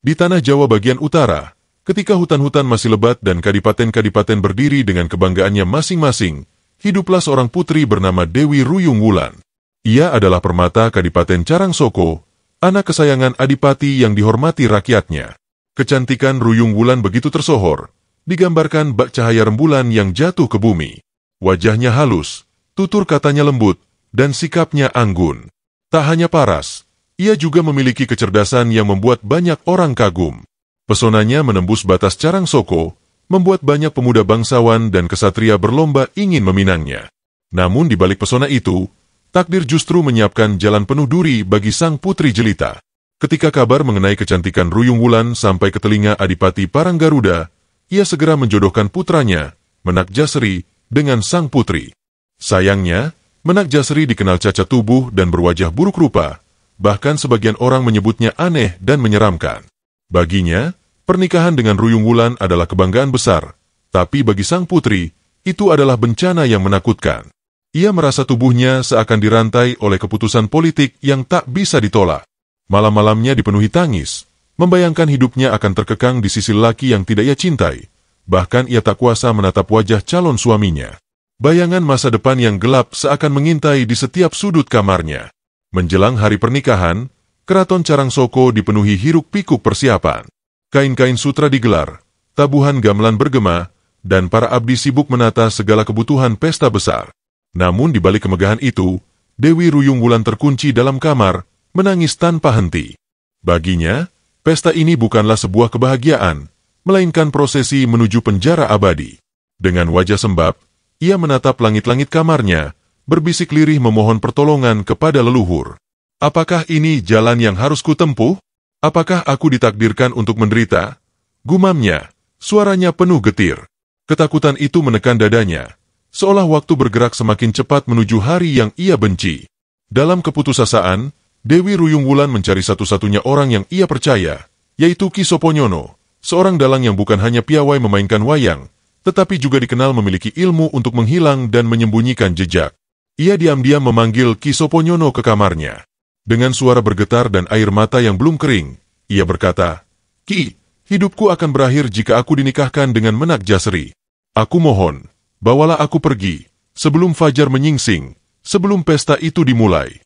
Di tanah Jawa bagian utara, ketika hutan-hutan masih lebat dan kadipaten-kadipaten berdiri dengan kebanggaannya masing-masing, hiduplah seorang putri bernama Dewi Ruyung Wulan. Ia adalah permata Kadipaten Carangsoko, anak kesayangan Adipati yang dihormati rakyatnya. Kecantikan Ruyung Wulan begitu tersohor, digambarkan bak cahaya rembulan yang jatuh ke bumi. Wajahnya halus, tutur katanya lembut, dan sikapnya anggun. Tak hanya paras, ia juga memiliki kecerdasan yang membuat banyak orang kagum. Pesonanya menembus batas Carangsoko, membuat banyak pemuda bangsawan dan kesatria berlomba ingin meminangnya. Namun di balik pesona itu, takdir justru menyiapkan jalan penuh duri bagi sang putri jelita. Ketika kabar mengenai kecantikan Ruyung Wulan sampai ke telinga Adipati Paranggaruda, ia segera menjodohkan putranya, Menak Jasri, dengan sang putri. Sayangnya, Menak Jasri dikenal cacat tubuh dan berwajah buruk rupa, bahkan sebagian orang menyebutnya aneh dan menyeramkan. Baginya, pernikahan dengan Ruyung Wulan adalah kebanggaan besar, tapi bagi sang putri, itu adalah bencana yang menakutkan. Ia merasa tubuhnya seakan dirantai oleh keputusan politik yang tak bisa ditolak. Malam-malamnya dipenuhi tangis, membayangkan hidupnya akan terkekang di sisi laki yang tidak ia cintai. Bahkan ia tak kuasa menatap wajah calon suaminya. Bayangan masa depan yang gelap seakan mengintai di setiap sudut kamarnya. Menjelang hari pernikahan, keraton Carangsoko dipenuhi hiruk-pikuk persiapan. Kain-kain sutra digelar, tabuhan gamelan bergema, dan para abdi sibuk menata segala kebutuhan pesta besar. Namun di balik kemegahan itu, Dewi Ruyung Wulan terkunci dalam kamar, menangis tanpa henti. Baginya, pesta ini bukanlah sebuah kebahagiaan, melainkan prosesi menuju penjara abadi. Dengan wajah sembab, ia menatap langit-langit kamarnya, berbisik lirih memohon pertolongan kepada leluhur. Apakah ini jalan yang harus kutempuh? Apakah aku ditakdirkan untuk menderita? Gumamnya, suaranya penuh getir. Ketakutan itu menekan dadanya, seolah waktu bergerak semakin cepat menuju hari yang ia benci. Dalam keputusasaan, Dewi Ruyung Wulan mencari satu-satunya orang yang ia percaya, yaitu Ki Soponyono, seorang dalang yang bukan hanya piawai memainkan wayang, tetapi juga dikenal memiliki ilmu untuk menghilang dan menyembunyikan jejak. Ia diam-diam memanggil Ki Soponyono ke kamarnya. Dengan suara bergetar dan air mata yang belum kering, ia berkata, "Ki, hidupku akan berakhir jika aku dinikahkan dengan Menak Jasri. Aku mohon, bawalah aku pergi, sebelum fajar menyingsing, sebelum pesta itu dimulai."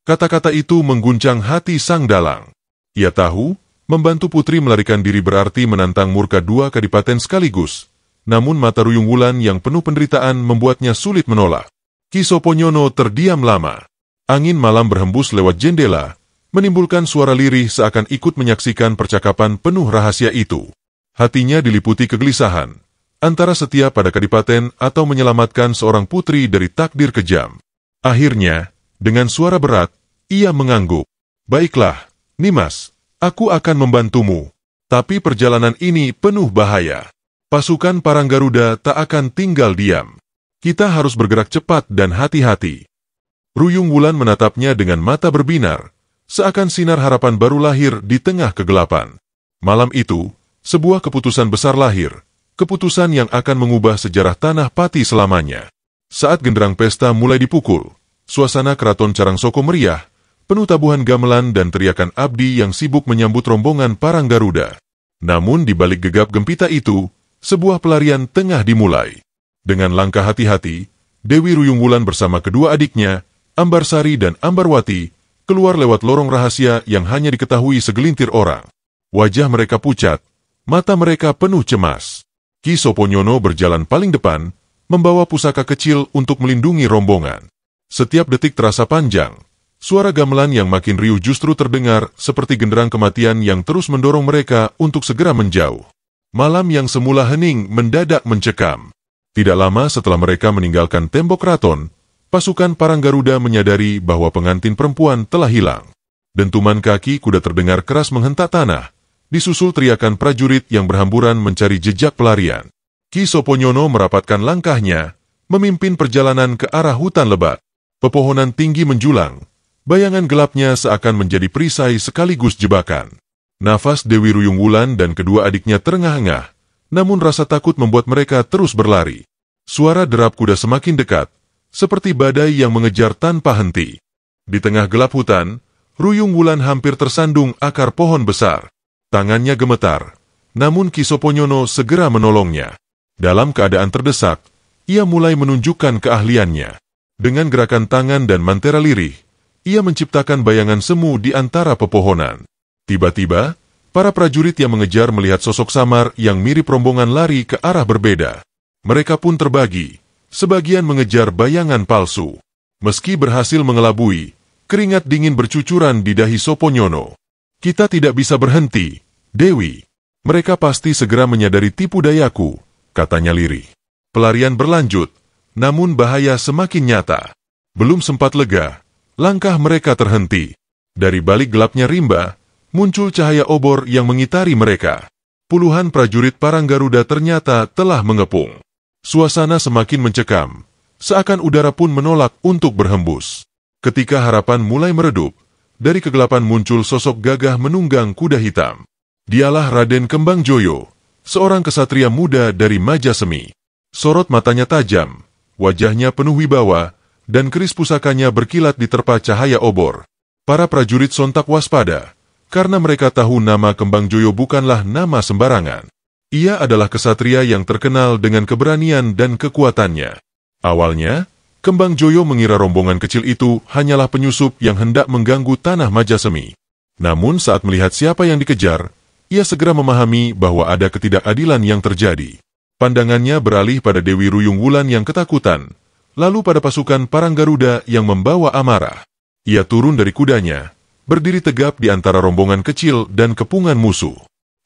Kata-kata itu mengguncang hati sang dalang. Ia tahu, membantu putri melarikan diri berarti menantang murka dua kadipaten sekaligus. Namun mata Ruyung Wulan yang penuh penderitaan membuatnya sulit menolak. Ki Soponyono terdiam lama. Angin malam berhembus lewat jendela, menimbulkan suara lirih seakan ikut menyaksikan percakapan penuh rahasia itu. Hatinya diliputi kegelisahan, antara setia pada kadipaten atau menyelamatkan seorang putri dari takdir kejam. Akhirnya, dengan suara berat, ia mengangguk. "Baiklah, Nimas, aku akan membantumu. Tapi perjalanan ini penuh bahaya. Pasukan Paranggaruda tak akan tinggal diam. Kita harus bergerak cepat dan hati-hati." Ruyung Wulan menatapnya dengan mata berbinar, seakan sinar harapan baru lahir di tengah kegelapan. Malam itu, sebuah keputusan besar lahir, keputusan yang akan mengubah sejarah tanah Pati selamanya. Saat genderang pesta mulai dipukul, suasana keraton Carangsoko meriah, penuh tabuhan gamelan dan teriakan abdi yang sibuk menyambut rombongan Paranggaruda. Namun di balik gegap gempita itu, sebuah pelarian tengah dimulai. Dengan langkah hati-hati, Dewi Ruyung Wulan bersama kedua adiknya, Ambarsari dan Ambarwati, keluar lewat lorong rahasia yang hanya diketahui segelintir orang. Wajah mereka pucat, mata mereka penuh cemas. Ki Soponyono berjalan paling depan, membawa pusaka kecil untuk melindungi rombongan. Setiap detik terasa panjang. Suara gamelan yang makin riuh justru terdengar seperti genderang kematian yang terus mendorong mereka untuk segera menjauh. Malam yang semula hening mendadak mencekam. Tidak lama setelah mereka meninggalkan tembok keraton, pasukan Paranggaruda menyadari bahwa pengantin perempuan telah hilang. Dentuman kaki kuda terdengar keras menghentak tanah, disusul teriakan prajurit yang berhamburan mencari jejak pelarian. Ki Soponyono merapatkan langkahnya, memimpin perjalanan ke arah hutan lebat. Pepohonan tinggi menjulang, bayangan gelapnya seakan menjadi perisai sekaligus jebakan. Nafas Dewi Ruyung Wulan dan kedua adiknya terengah-engah, namun rasa takut membuat mereka terus berlari. Suara derap kuda semakin dekat, seperti badai yang mengejar tanpa henti. Di tengah gelap hutan, Ruyung Wulan hampir tersandung akar pohon besar. Tangannya gemetar, namun Ki Soponyono segera menolongnya. Dalam keadaan terdesak, ia mulai menunjukkan keahliannya. Dengan gerakan tangan dan mantera lirih, ia menciptakan bayangan semu di antara pepohonan. Tiba-tiba, para prajurit yang mengejar melihat sosok samar yang mirip rombongan lari ke arah berbeda. Mereka pun terbagi, sebagian mengejar bayangan palsu. Meski berhasil mengelabui, keringat dingin bercucuran di dahi Soponyono. Kita tidak bisa berhenti, Dewi. Mereka pasti segera menyadari tipu dayaku, katanya lirih. Pelarian berlanjut, namun bahaya semakin nyata. Belum sempat lega, langkah mereka terhenti. Dari balik gelapnya rimba, muncul cahaya obor yang mengitari mereka. Puluhan prajurit Parang Garuda ternyata telah mengepung. Suasana semakin mencekam, seakan udara pun menolak untuk berhembus. Ketika harapan mulai meredup, dari kegelapan muncul sosok gagah menunggang kuda hitam. Dialah Raden Kembang Joyo, seorang kesatria muda dari Majasemi. Sorot matanya tajam, wajahnya penuh wibawa, dan keris pusakanya berkilat diterpa cahaya obor. Para prajurit sontak waspada, karena mereka tahu nama Kembang Joyo bukanlah nama sembarangan. Ia adalah kesatria yang terkenal dengan keberanian dan kekuatannya. Awalnya, Kembang Joyo mengira rombongan kecil itu hanyalah penyusup yang hendak mengganggu tanah Majasemi. Namun saat melihat siapa yang dikejar, ia segera memahami bahwa ada ketidakadilan yang terjadi. Pandangannya beralih pada Dewi Ruyung Wulan yang ketakutan, lalu pada pasukan Parang Garuda yang membawa amarah. Ia turun dari kudanya, berdiri tegap di antara rombongan kecil dan kepungan musuh.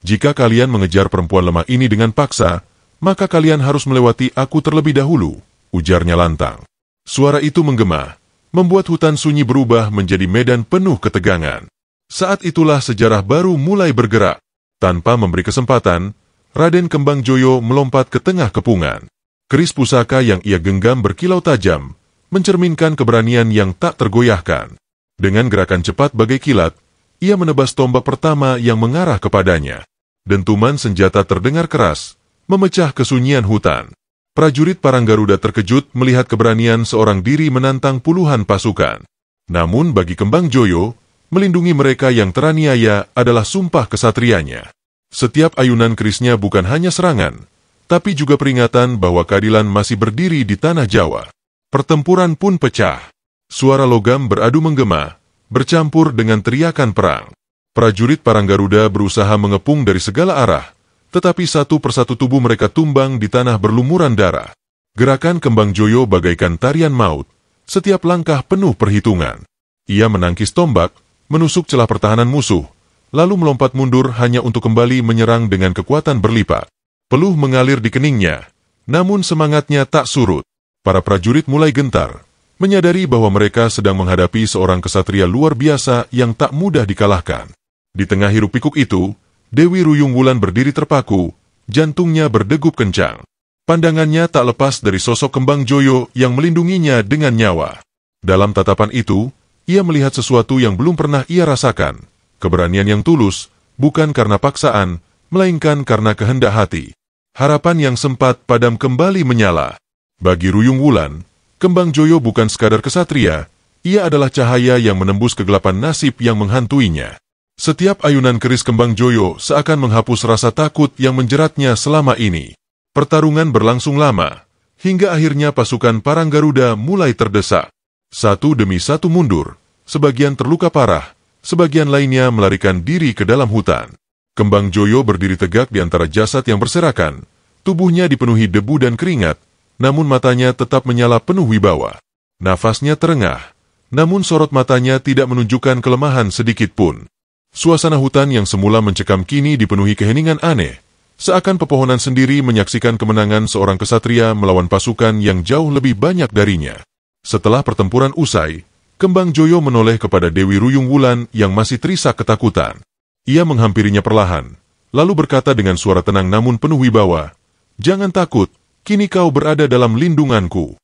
Jika kalian mengejar perempuan lemah ini dengan paksa, maka kalian harus melewati aku terlebih dahulu, ujarnya lantang. Suara itu menggema, membuat hutan sunyi berubah menjadi medan penuh ketegangan. Saat itulah sejarah baru mulai bergerak. Tanpa memberi kesempatan, Raden Kembang Joyo melompat ke tengah kepungan. Keris pusaka yang ia genggam berkilau tajam, mencerminkan keberanian yang tak tergoyahkan. Dengan gerakan cepat bagai kilat, ia menebas tombak pertama yang mengarah kepadanya. Dentuman senjata terdengar keras, memecah kesunyian hutan. Prajurit Parang Garuda terkejut melihat keberanian seorang diri menantang puluhan pasukan. Namun bagi Kembang Joyo, melindungi mereka yang teraniaya adalah sumpah kesatrianya. Setiap ayunan kerisnya bukan hanya serangan, tapi juga peringatan bahwa keadilan masih berdiri di tanah Jawa. Pertempuran pun pecah. Suara logam beradu menggema, bercampur dengan teriakan perang. Prajurit Parang Garuda berusaha mengepung dari segala arah, tetapi satu persatu tubuh mereka tumbang di tanah berlumuran darah. Gerakan Kembang Joyo bagaikan tarian maut, setiap langkah penuh perhitungan. Ia menangkis tombak, menusuk celah pertahanan musuh, lalu melompat mundur hanya untuk kembali menyerang dengan kekuatan berlipat. Peluh mengalir di keningnya, namun semangatnya tak surut. Para prajurit mulai gentar, menyadari bahwa mereka sedang menghadapi seorang kesatria luar biasa yang tak mudah dikalahkan. Di tengah hiruk-pikuk itu, Dewi Ruyung Wulan berdiri terpaku, jantungnya berdegup kencang. Pandangannya tak lepas dari sosok Kembang Joyo yang melindunginya dengan nyawa. Dalam tatapan itu, ia melihat sesuatu yang belum pernah ia rasakan. Keberanian yang tulus, bukan karena paksaan, melainkan karena kehendak hati. Harapan yang sempat padam kembali menyala. Bagi Ruyung Wulan, Kembang Joyo bukan sekadar kesatria, ia adalah cahaya yang menembus kegelapan nasib yang menghantuinya. Setiap ayunan keris Kembang Joyo seakan menghapus rasa takut yang menjeratnya selama ini. Pertarungan berlangsung lama, hingga akhirnya pasukan Parang Garuda mulai terdesak. Satu demi satu mundur, sebagian terluka parah, sebagian lainnya melarikan diri ke dalam hutan. Kembang Joyo berdiri tegak di antara jasad yang berserakan, tubuhnya dipenuhi debu dan keringat, namun matanya tetap menyala penuh wibawa. Nafasnya terengah, namun sorot matanya tidak menunjukkan kelemahan sedikit pun. Suasana hutan yang semula mencekam kini dipenuhi keheningan aneh, seakan pepohonan sendiri menyaksikan kemenangan seorang kesatria melawan pasukan yang jauh lebih banyak darinya. Setelah pertempuran usai, Kembang Joyo menoleh kepada Dewi Ruyung Wulan yang masih terisak ketakutan. Ia menghampirinya perlahan, lalu berkata dengan suara tenang namun penuh wibawa, "Jangan takut, kini kau berada dalam lindunganku."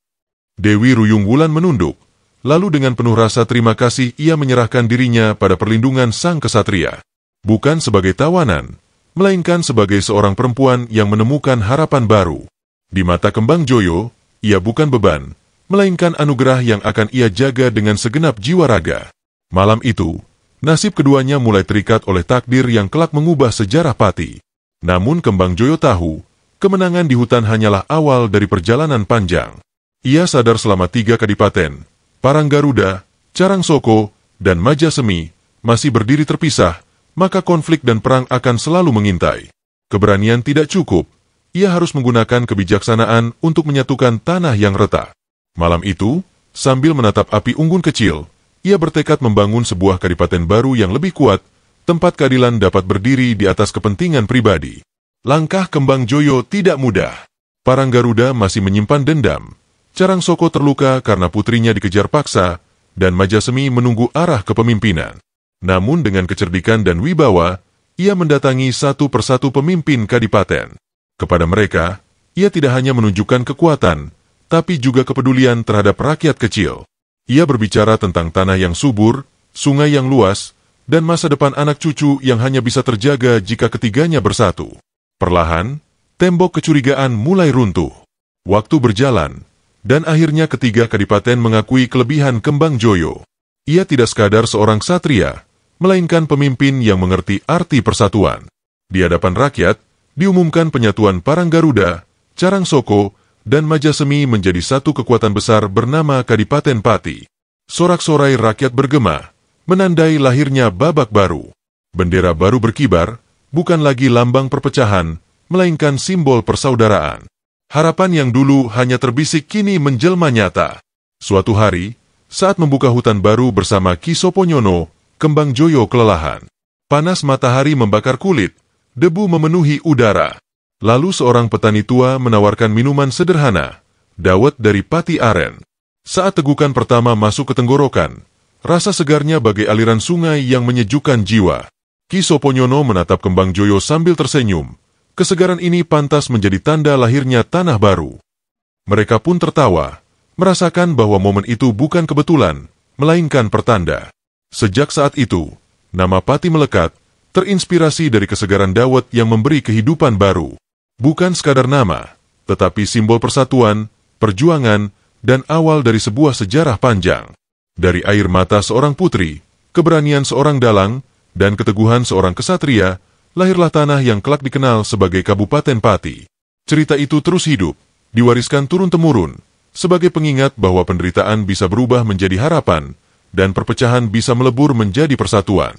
Dewi Ruyung Wulan menunduk. Lalu dengan penuh rasa terima kasih ia menyerahkan dirinya pada perlindungan sang kesatria. Bukan sebagai tawanan, melainkan sebagai seorang perempuan yang menemukan harapan baru. Di mata Kembang Joyo, ia bukan beban, melainkan anugerah yang akan ia jaga dengan segenap jiwa raga. Malam itu, Nasib keduanya mulai terikat oleh takdir yang kelak mengubah sejarah Pati. Namun Kembang Joyo tahu, kemenangan di hutan hanyalah awal dari perjalanan panjang. Ia sadar selama 3 kadipaten, Paranggaruda, Carangsoko, dan Majasemi, masih berdiri terpisah, maka konflik dan perang akan selalu mengintai. Keberanian tidak cukup, ia harus menggunakan kebijaksanaan untuk menyatukan tanah yang retak. Malam itu, sambil menatap api unggun kecil, ia bertekad membangun sebuah kadipaten baru yang lebih kuat, tempat keadilan dapat berdiri di atas kepentingan pribadi. Langkah Kembang Joyo tidak mudah. Paranggaruda masih menyimpan dendam. Carangsoko terluka karena putrinya dikejar paksa, dan Majasemi menunggu arah kepemimpinan. Namun dengan kecerdikan dan wibawa, ia mendatangi satu persatu pemimpin kadipaten. Kepada mereka, ia tidak hanya menunjukkan kekuatan, tapi juga kepedulian terhadap rakyat kecil. Ia berbicara tentang tanah yang subur, sungai yang luas, dan masa depan anak cucu yang hanya bisa terjaga jika ketiganya bersatu. Perlahan, tembok kecurigaan mulai runtuh. Waktu berjalan, dan akhirnya ketiga kadipaten mengakui kelebihan Kembang Joyo. Ia tidak sekadar seorang satria, melainkan pemimpin yang mengerti arti persatuan. Di hadapan rakyat, diumumkan penyatuan Paranggaruda, Carangsoko, dan Majasemi menjadi satu kekuatan besar bernama Kadipaten Pati. Sorak-sorai rakyat bergema, menandai lahirnya babak baru. Bendera baru berkibar, bukan lagi lambang perpecahan, melainkan simbol persaudaraan. Harapan yang dulu hanya terbisik kini menjelma nyata. Suatu hari, saat membuka hutan baru bersama Ki Soponyono, Kembang Joyo kelelahan. Panas matahari membakar kulit, debu memenuhi udara. Lalu seorang petani tua menawarkan minuman sederhana, dawet dari Pati Aren. Saat tegukan pertama masuk ke tenggorokan, rasa segarnya bagai aliran sungai yang menyejukkan jiwa. Ki Soponyono menatap Kembang Joyo sambil tersenyum. Kesegaran ini pantas menjadi tanda lahirnya tanah baru. Mereka pun tertawa, merasakan bahwa momen itu bukan kebetulan, melainkan pertanda. Sejak saat itu, nama Pati melekat, terinspirasi dari kesegaran dawet yang memberi kehidupan baru. Bukan sekadar nama, tetapi simbol persatuan, perjuangan, dan awal dari sebuah sejarah panjang. Dari air mata seorang putri, keberanian seorang dalang, dan keteguhan seorang kesatria, lahirlah tanah yang kelak dikenal sebagai Kabupaten Pati. Cerita itu terus hidup, diwariskan turun-temurun, sebagai pengingat bahwa penderitaan bisa berubah menjadi harapan, dan perpecahan bisa melebur menjadi persatuan.